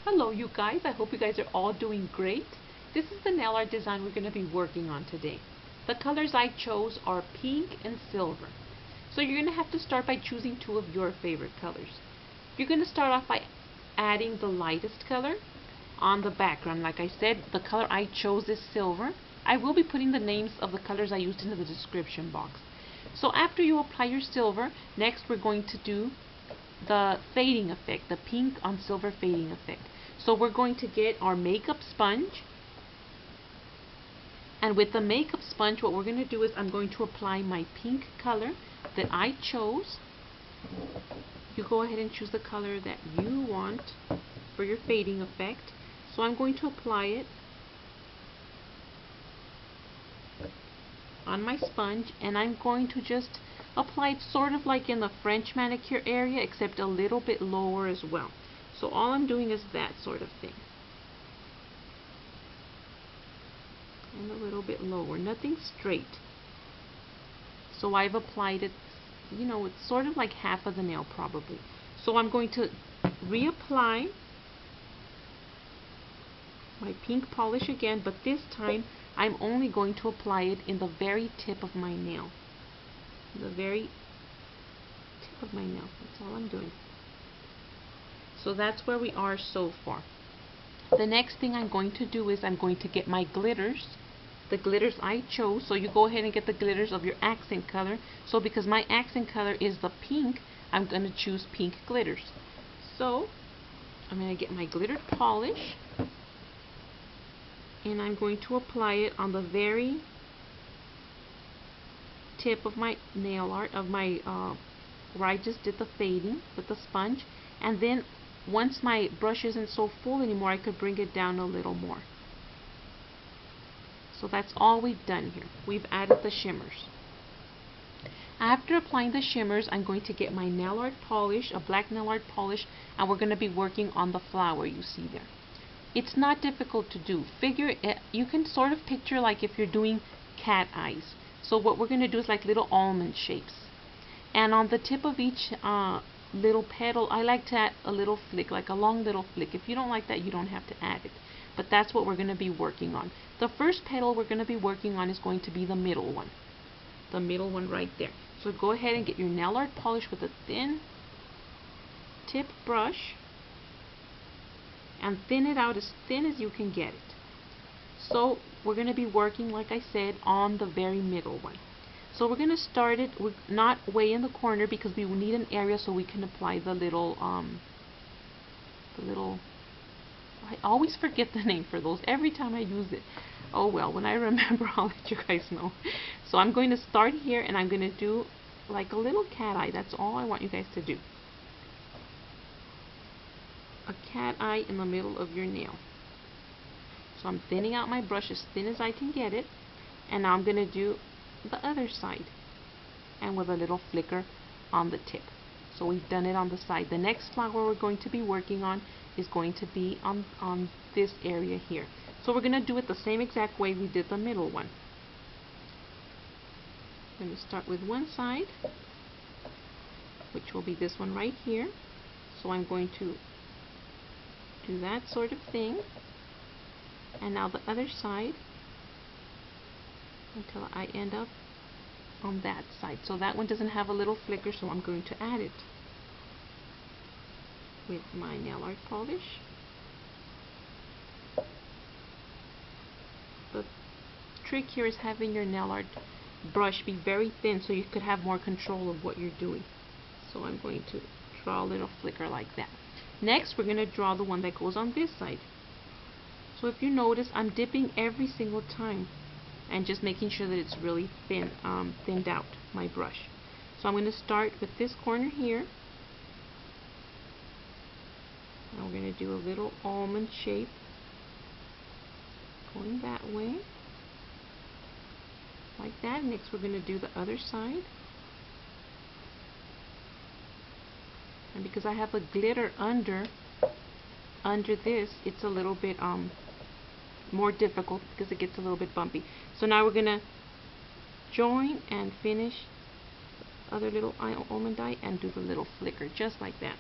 Hello you guys, I hope you guys are all doing great. This is the nail art design we're going to be working on today. The colors I chose are pink and silver. So you're going to have to start by choosing two of your favorite colors. You're going to start off by adding the lightest color on the background. Like I said, the color I chose is silver. I will be putting the names of the colors I used into the description box. So after you apply your silver, next we're going to do the fading effect, the pink on silver fading effect. So we're going to get our makeup sponge, and with the makeup sponge what we're going to do is I'm going to apply my pink color that I chose. You go ahead and choose the color that you want for your fading effect. So I'm going to apply it on my sponge, and I'm going to just apply it sort of like in the French manicure area, except a little bit lower as well. So all I'm doing is that sort of thing. And a little bit lower, nothing straight. So I've applied it, you know, it's sort of like half of the nail probably. So I'm going to reapply my pink polish again, but this time I'm only going to apply it in the very tip of my nail. The very tip of my nail. That's all I'm doing. So that's where we are so far. The next thing I'm going to do is I'm going to get my glitters. The glitters I chose. So you go ahead and get the glitters of your accent color. So because my accent color is the pink, I'm going to choose pink glitters. So I'm going to get my glitter polish, and I'm going to apply it on the very tip of my nail art, of my where I just did the fading with the sponge. And then once my brush isn't so full anymore, I could bring it down a little more. So that's all we've done here. We've added the shimmers. After applying the shimmers, I'm going to get my nail art polish, a black nail art polish, and we're going to be working on the flower you see there. It's not difficult to do. You can sort of picture like if you're doing cat eyes. So what we're going to do is like little almond shapes. And on the tip of each little petal, I like to add a little flick, like a long little flick. If you don't like that, you don't have to add it. But that's what we're going to be working on. The first petal we're going to be working on is going to be the middle one. The middle one right there. So go ahead and get your nail art polish with a thin tip brush and thin it out as thin as you can get it. So we're going to be working, like I said, on the very middle one. So we're going to start it not way in the corner because we will need an area so we can apply the little I always forget the name for those every time I use it. Oh well, when I remember I'll let you guys know. So I'm going to start here and I'm going to do like a little cat eye. That's all I want you guys to do. A cat eye in the middle of your nail. So I'm thinning out my brush as thin as I can get it, and now I'm going to do the other side, and with a little flicker on the tip. So we've done it on the side. The next flower we're going to be working on is going to be on this area here. So we're going to do it the same exact way we did the middle one. I'm going to start with one side, which will be this one right here. So I'm going to do that sort of thing, and now the other side until I end up on that side. So that one doesn't have a little flicker, so I'm going to add it with my nail art polish. The trick here is having your nail art brush be very thin so you could have more control of what you're doing. So I'm going to draw a little flicker like that. Next, we're going to draw the one that goes on this side. So if you notice, I'm dipping every single time and just making sure that it's really thinned out, my brush. So I'm going to start with this corner here. And we're going to do a little almond shape going that way, like that. Next, we're going to do the other side. And because I have a glitter under this, it's a little bit more difficult because it gets a little bit bumpy. So now we're going to join and finish other little almond eye and do the little flicker just like that.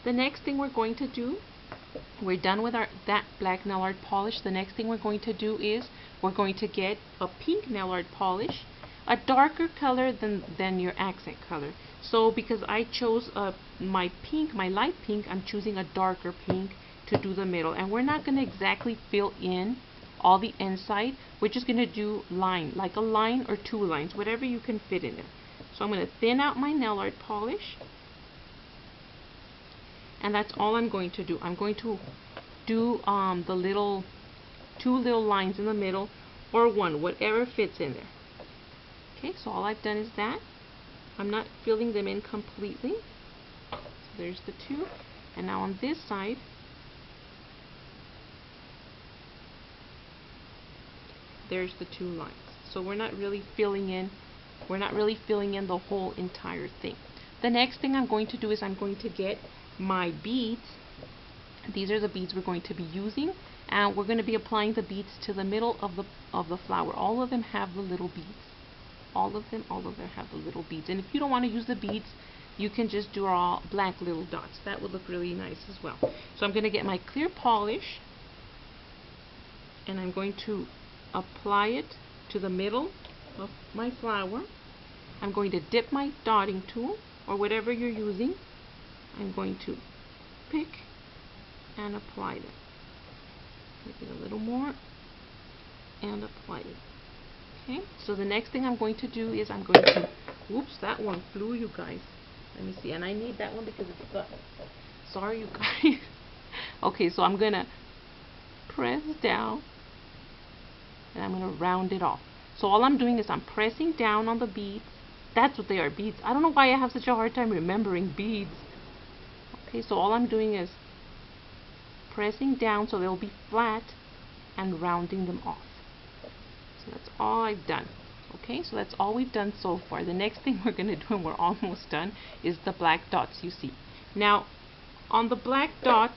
The next thing we're going to do we're done with that black nail art polish. The next thing we're going to do is we're going to get a pink nail art polish, a darker color than your accent color. So because I chose my pink, my light pink, I'm choosing a darker pink to do the middle. And we're not going to exactly fill in all the inside. We're just going to do line, like a line or two lines, whatever you can fit in there. So I'm going to thin out my nail art polish. And that's all I'm going to do. I'm going to do the two little lines in the middle, or one, whatever fits in there. Okay, so all I've done is that. I'm not filling them in completely. So there's the two. And now on this side, there's the two lines. So we're not really filling in the whole entire thing. The next thing I'm going to do is I'm going to get my beads. These are the beads we're going to be using, and we're going to be applying the beads to the middle of the flower. All of them have the little beads. All of them have the little beads. And if you don't want to use the beads, you can just draw blank little dots. That would look really nice as well. So I'm going to get my clear polish, and I'm going to apply it to the middle of my flower. I'm going to dip my dotting tool, or whatever you're using. I'm going to pick and apply it. Make it a little more and apply it. Okay, so the next thing I'm going to do is I'm going to, whoops, that one flew, you guys. Let me see, and I need that one because it's got, sorry you guys. Okay, so I'm going to press down and I'm going to round it off. So all I'm doing is I'm pressing down on the beads. That's what they are, beads. I don't know why I have such a hard time remembering beads. Okay, so all I'm doing is pressing down so they'll be flat and rounding them off. So that's all I've done. Okay, so that's all we've done so far. The next thing we're going to do, and we're almost done, is the black dots you see. Now, on the black dot,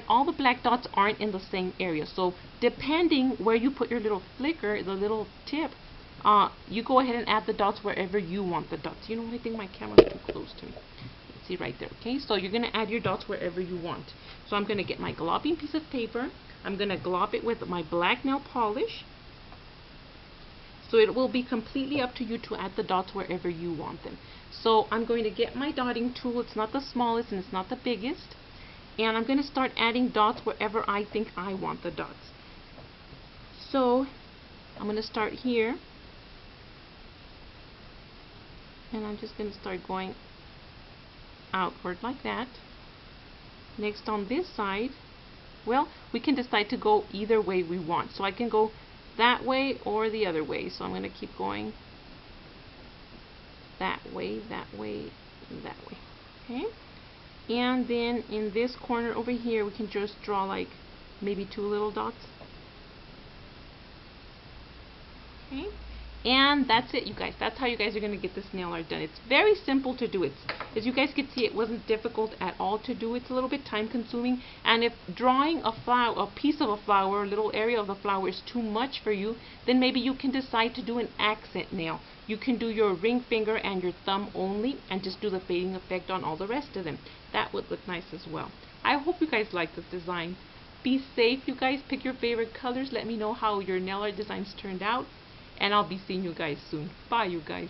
all the black dots aren't in the same area. So depending where you put your little flicker, the little tip, you go ahead and add the dots wherever you want the dots. You know what, I think my camera's too close to me. See right there. Okay, so you're going to add your dots wherever you want. So I'm going to get my globbing piece of paper. I'm going to glob it with my black nail polish. So it will be completely up to you to add the dots wherever you want them. So I'm going to get my dotting tool. It's not the smallest and it's not the biggest. And I'm going to start adding dots wherever I think I want the dots. So I'm going to start here. And I'm just going to start going outward like that. Next on this side, well, we can decide to go either way we want. So I can go that way or the other way. So I'm going to keep going that way, that way, and that way. Okay? And then in this corner over here, we can just draw like maybe two little dots. Okay? And that's it, you guys. That's how you guys are going to get this nail art done. It's very simple to do. As you guys can see, it wasn't difficult at all to do. It's a little bit time consuming. And if drawing a flower, a piece of a flower, a little area of the flower is too much for you, then maybe you can decide to do an accent nail. You can do your ring finger and your thumb only and just do the fading effect on all the rest of them. That would look nice as well. I hope you guys like this design. Be safe, you guys. Pick your favorite colors. Let me know how your nail art designs turned out. And I'll be seeing you guys soon. Bye, you guys.